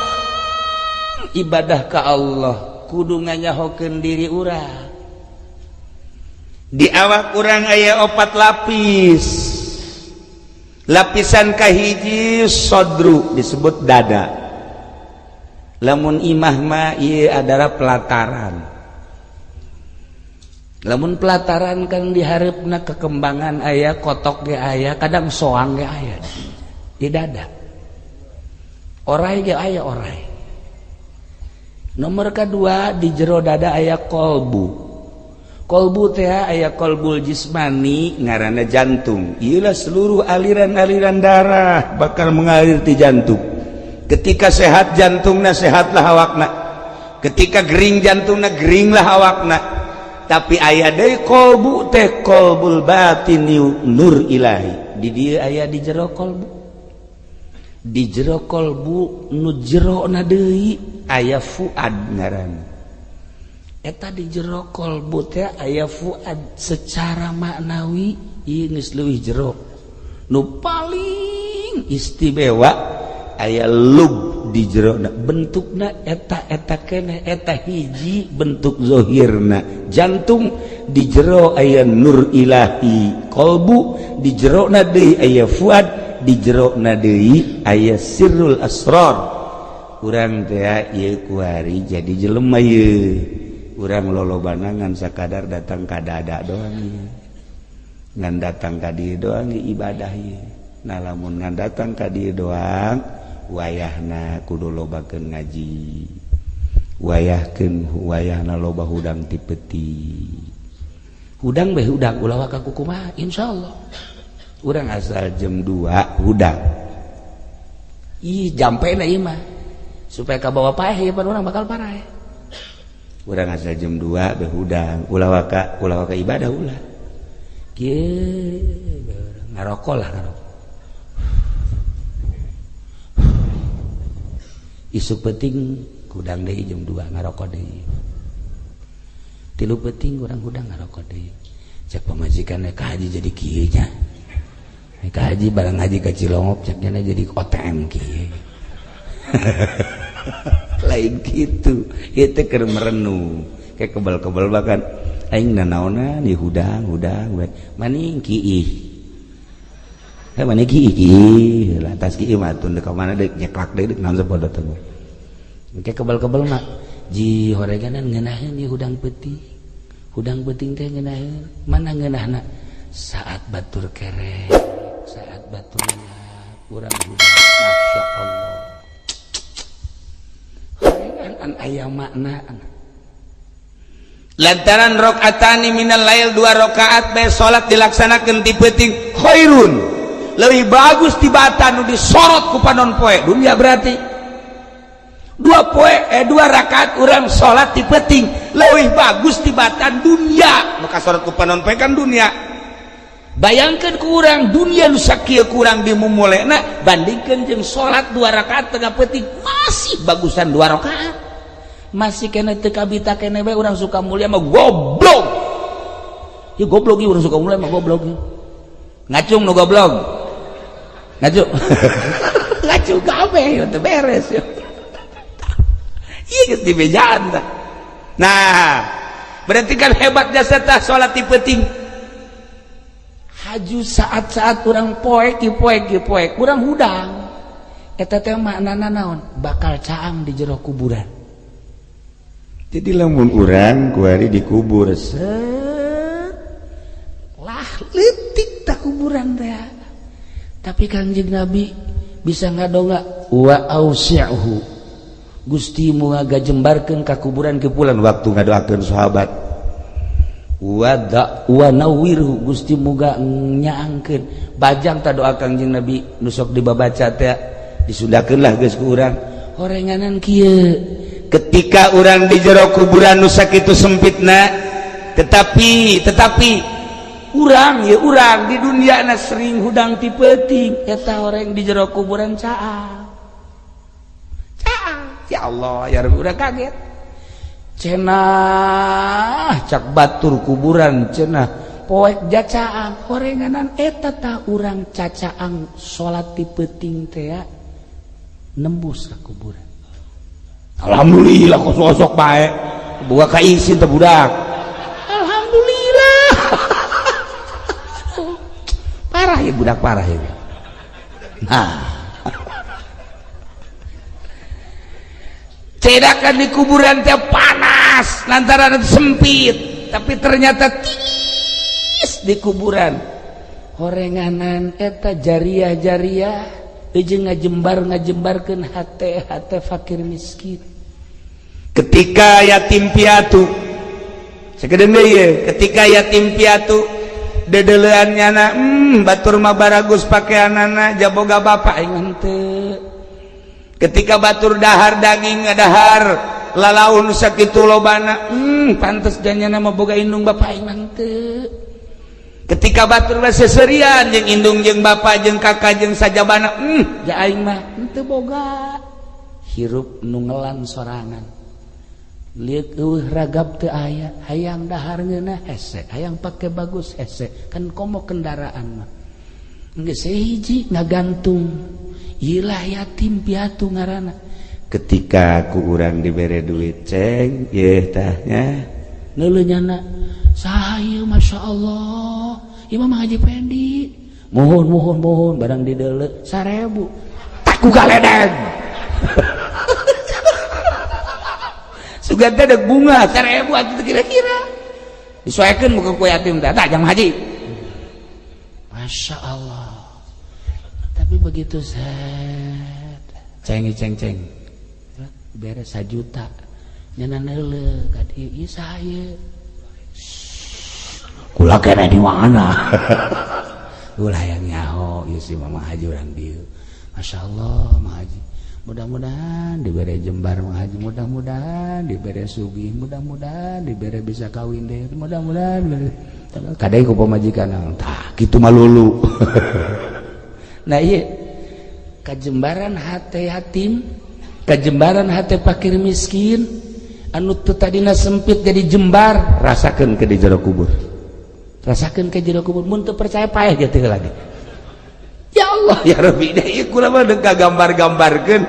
S2: ibadah ka Allah kudu nganyahokeun diri urang. Di awak urang aya 4 lapis. Lapisan kahiji sodru disebut dada. Lamun imah mah ieu adalah pelataran. Lamun pelataran kan diharapna kekembangan aya, kotok ge aya, kadang soang ge aya di dada. Orai ge aya orai. Nomor kedua di jero dada aya kolbu. Kolbu teh aya kolbul jismani ngaranna jantung. Ieulah seluruh aliran-aliran darah bakal mengalir di jantung. Ketika sehat jantungna sehatlah awakna. Ketika gering jantungna geringlah awakna. Tapi aya deui kolbu teh kolbul batin nur ilahi. Di dieu aya di jero kolbu. Di jero kolbu nu jerona deui aya fuad ngaranna. Eta di jero kolbu teh aya fuad secara maknawi ieu geus leuwih jero. Nu paling istimewa aya lub di jerona bentukna eta keneh eta hiji bentuk zahirna jantung di jero aya nur ilahi kolbu di jerona deui aya fuad di jerona deui aya sirrul asrar. Urang teh ieu kuari jadi jelema ieu. Urang lolobana ngan sakadar datang ka dada doang ieu. Ngan datang ka dieu doang ibadah ieu. Nah lamun ngan datang ka dieu doang wayahna kudu lobakeun ngaji. Wayahna loba hudang ti peti. Hudang beh hudang ulah ka kumaha insyaallah. Urang asal jam 2 hudang. Ih jampena ieu mah. Supaya kabawa paeh pan urang bakal paraeh. Urang asal jam 2 behudang ulah waka ibadah ulah kieu ngarokok lah ngarokok isuk penting hudang deui jam 2 ngarokok deui tilu penting urang hudang ngarokok deui cek pamajikanna ka haji jadi kieu nya ka haji barang haji ka Cilongop cek nya jadi OTM kieu lain gitu itu keur merenung kayak kebal-kebal bahkan aing nanaona di hudang maning kiih maning kiih lantas kiih mah tun ka mana deuk nyeklak deuk naon sapodo teh kayak kebal-kebal mah ji horeganan ngeunaheun di hudang peuting teh ngeunaheun mana ngeunahna saat batur kerek saat baturna urang hudang masyaallah aya makna lantaran rakaatani minal lail 2 rakaat bae salat dilaksanakeun ti peuting khairun lebih bagus tibatan nu disorot ku panon poe dunia berarti 2 rakaat urang salat ti peuting lebih bagus tibatan dunia maka sorot ku panon poe kan dunia. Bayangkan ku urang dunia nu sakieu kurang dimumulena bandingkeun jeung salat 2 rakaat tengah peuting masih bagusan 2 rakaat. Masih kena teu kabita kene bae urang suka mulia mah goblok. Ya goblok ieu urang suka mulia mah goblok. Ngacung nu goblok. Ngacung. Ngacung kabeh teu beres ya. Ieu geus dibejaan tah. Nah, berarti kan hebat jasa tah salat ti peuting. Haju saat-saat urang poek urang hudang. Eta teh maknana naon? Bakal caang di jero kuburan.
S1: Jadi lamun urang kuari dikubur
S2: lah leutik tak kuburan teh. Tapi Kangjeng Nabi bisa ngadonga wa ausi'hu. Gusti mu ngagajembarkeun ka kuburan kipulan waktu ngadoakeun sahabat. Wa nawwirhu Gusti muga nyaangkeun. Bajang ta doa Kangjeng Nabi nu sok dibabaca teh disundakeunlah geus ku urang. Horenganan kieu ketika orang di jero kuburan nu sakitu sempitna tetapi urang di dunia na sering hudang ti peuting eta orang di jero kuburan caang ya Allah ya Rabbi urang kaget cenah cak batur kuburan cenah poek jacaang horenganan eta tah urang cacaang salat ti peuting teh nembus ka kuburan. Alhamdulillah kok sosok bae buka ka isin teh budak. Alhamdulillah. Parah ya budak parah ya. Nah. Cedakan di kuburan teh panas lantaran sempit, tapi ternyata tis di kuburan. Horenganan eta jariah-jariah jeung ngajembarkeun hate fakir miskin. Ketika yatim piatu sakedeung deui ye ketika yatim piatu dedeleannyana batur mah baragus pakaianana jaboga bapa aing henteu. Ketika batur dahar daging ngadahar lalaun sakitu lobana pantes janyana mah boga indung bapa aing henteu. Ketika batur seserian jeung indung jeung bapa jeung kakak jeung sajabana ja aing mah henteu boga hirup nu ngelan sorangan lihat ragap teu aya hayang dahar ngeuna hese hayang pake bagus hese kan komo kendaraan mah geus hiji ngagantung ilah yatim piatu ngaranna ketika ku urang dibere duit ceng ye tah nya neuleunyana saha ieu masyaallah Imam Haji Pendi mohon barang dideuleu 1000 tak ku galedeg sugan teh deuk bunga 1000 atuh kira-kira disoekeun muka ku yatim teh tah Jang Haji Masya Allah. Tapi begitu set ceng beres 1 juta nyana neuleuh ka dieu ieu saha ieu kula kena di mana ulah yang nyaho ieu si Mama Haji urang dieu Masya Allah Mama Haji mudah-mudahan dibere jembar Mama Haji mudah-mudahan dibere sugih mudah-mudahan dibere bisa kawin deh mudah-mudahan kadang ku pamajikan tah kitu mah lulu nah ieu kajembaran hate yatim kajembaran hate fakir miskin anu teu tadina sempit jadi jembar rasakeun ke di jero kubur rasakeun ke jero kubur mun teu percaya paeh ge teu lagi ya Allah ya Rabbi ieu kula mah deuk kagambar-gambarkeun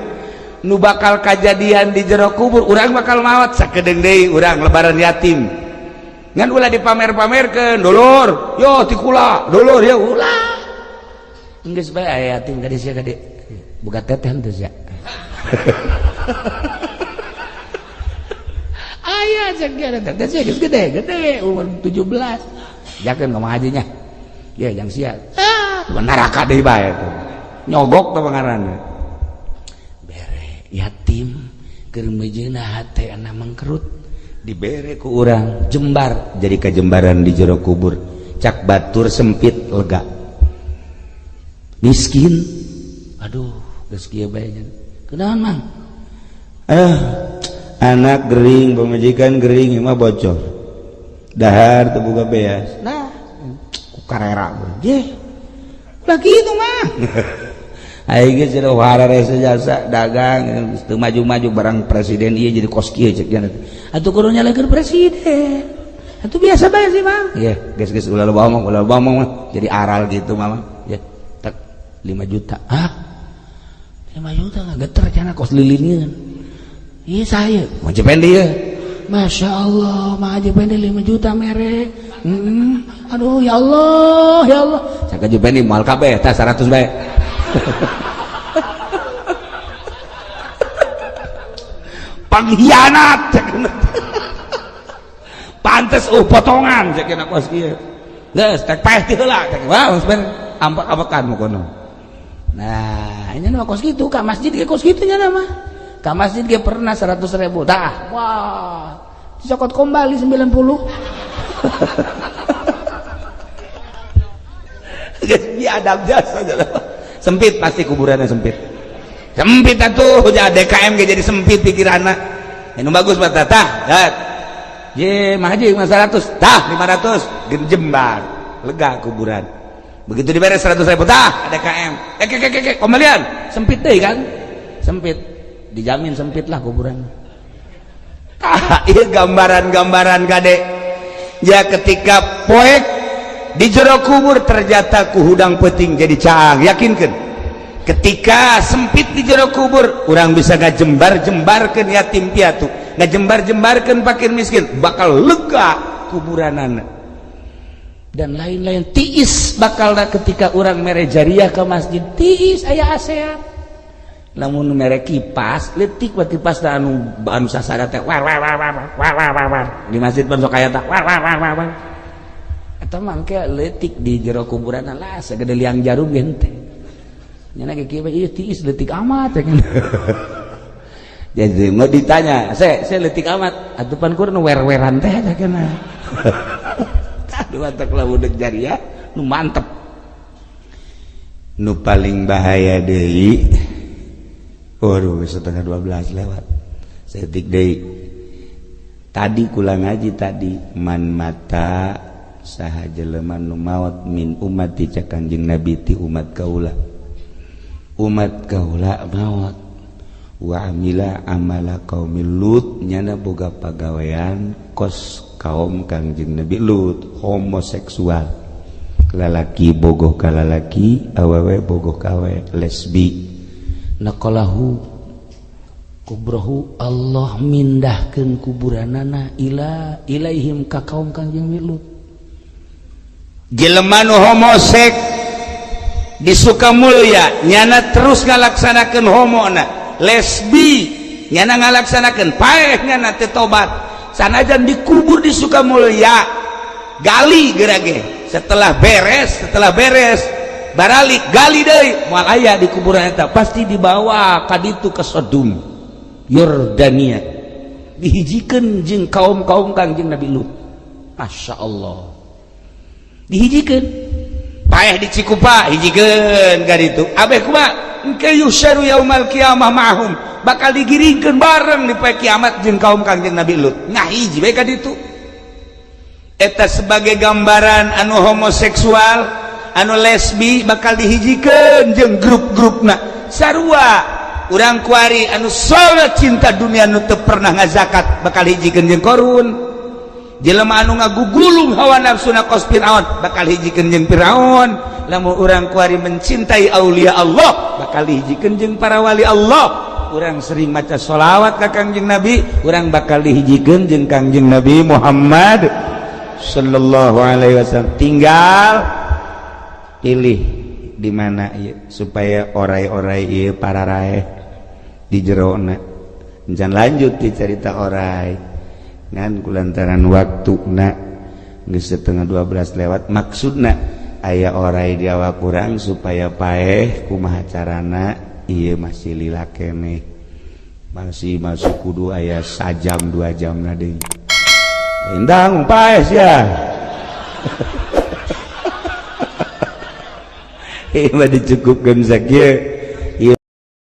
S2: nu bakal kajadian di jero kubur urang bakal maot sakedeung deui urang lebaran yatim ngan ulah dipamer-pamerkeun dulur yo ti kula dulur ya ulah geus bae aya yatim ka sia gede boga teteh henteu sia ayah cek teteh sia geus gede umur 17 jakeun ka Mama Hajinya ya jang sia neraka deui bae nyogok teh pangaranna bere yatim keur mejeuna hate ana mangkerut dibere ku urang jembar jadi kajembaran di jero kubur cak batur sempit lega miskin. Aduh, geus kieu bae. Kunaon Mang?
S1: Anak gering, pemajikan gering, mah bocor. Dahar teu boga beas.
S2: Nah, ku karera. Ye. Lah kitu mah.
S1: Aing ge cenah wararese jasa dagang teu maju-maju barang presiden ieu jadi kos kieu cek nya.
S2: Atuh kudu nyalakeun presiden. Atuh biasa bae sih Mang.
S1: Iya, geus ulah ngomong mah jadi aral gitu mah. Ya, tak 5 juta.
S2: 5 juta nggak geter cenah kos lilinnya kan. Iya saya
S1: mau cependi ya.
S2: Masya Allah mah aja pendi 5 juta merek. Aduh ya Allah
S1: Caka cependi mal kabeh tah 100 bae.
S2: Pengkhianat pantes potongan cekna kos kieu. Geus tek paeh ti heula cek wah sebenarnya ampak-ampakan mu kono. Nah, ini mah kos gitu, ka masjid ge kos gitu nya mah. Ka masjid ge pernah 100.000. Tah, wah. Dicokot kembali 90.
S1: Geus adab jasa sempit pasti kuburannya sempit. Sempit atuh jadi DKM ge jadi sempit pikiranna. Anu bagus mah tah. Ye, mah haji 100. Tah 500 gen jembar. Lega kuburan. Begitu diberes 100.000 tah ada KM kembalian sempit deh kan sempit dijamin sempit lah kuburan. Iya gambaran kade ya ketika poek di jero kubur ternyata ku hudang peting jadi caang yakinkan ketika sempit di jero kubur orang bisa ngajembar-jembarkeun yatim piatu ngajembar-jembarkeun fakir miskin bakal lega kuburanana. Dan lain-lain tiis bakalna ketika orang mere jariah ke masjid tiis aya ASEAN lamun mere kipas leutik bae kipas anu sasada teh war di masjid pun sok aya tah war eta mangke leutik di jero kuburan lah sagede liang jarum gente nya ge kieu ieu tiis leutik amat jadi mau ditanya saya leutik amat atupan kur nu wer-weran teh cenah. Aduh mantap lah budak jariah nu mantep nu paling bahaya deui waduh setengah 12 lewat setik deui tadi kula ngaji tadi man mata saha jelema nu maot min ummati ca Kanjeng Nabi ti umat kaula maot wa amila amala qaumil Lut nyana boga pagawean kos kaum Kangjeng Nabi Lut homoseksual lalaki bogoh ka lalaki awewe bogoh ka awewe lesbi naqalahu kubrahu Allah mindahkeun kuburanana ilaihim ka kaum Kangjeng Nabi Lut jelema nu homosek di Sukamulya nyana terus ngalaksanakeun homona lesbi nyana ngalaksanakeun paeh nyana teu tobat sanajan dikubur di Sukamulya gali gerage setelah beres baralik gali deui moal aya di kuburan eta pasti dibawa ka ditu ke Sodom Yordania dihijikeun jeung kaum-kaum Kangjeng Nabi Lut. Masya Allah dihijikeun paeh di Cikupa hijikeun ka ditu abeh kumaha engke yusyaru yaumal qiyamah ma'hum bakal digiringkeun bareng di poe kiamat jeung kaum Kangjeng Nabi Lut ngahiji bae ka ditu eta sebagai gambaran anu homoseksual anu lesbi bakal dihijikeun jeung grup-grupna sarua urang kuari anu soleh cinta dunia anu teu pernah ngazakat bakal hijikeun jeung Qarun jelema anu ngagugulung hawa nafsuna kos Firaun bakal hijikeun jeung Firaun lamun urang kuari mencintai aulia Allah bakal dihijikeun jeung para wali Allah urang sering maca sholawat ka Kangjeng Nabi urang bakal dihijikeun jeung Kangjeng Nabi Muhammad sallallahu alaihi wasallam. Tinggal pilih di mana ieu supaya orai-orai ieu pararaeh di jerona jangan lanjut di cerita orai ngan kulantaran waktuna geus setengah 12 lewat maksudna aya orai di awak urang supaya paeh kumaha carana ieu masih lila keneh masih masuk kudu aya sajam 2 jam na deui endang paeh sia mah dicukupkeun sakieu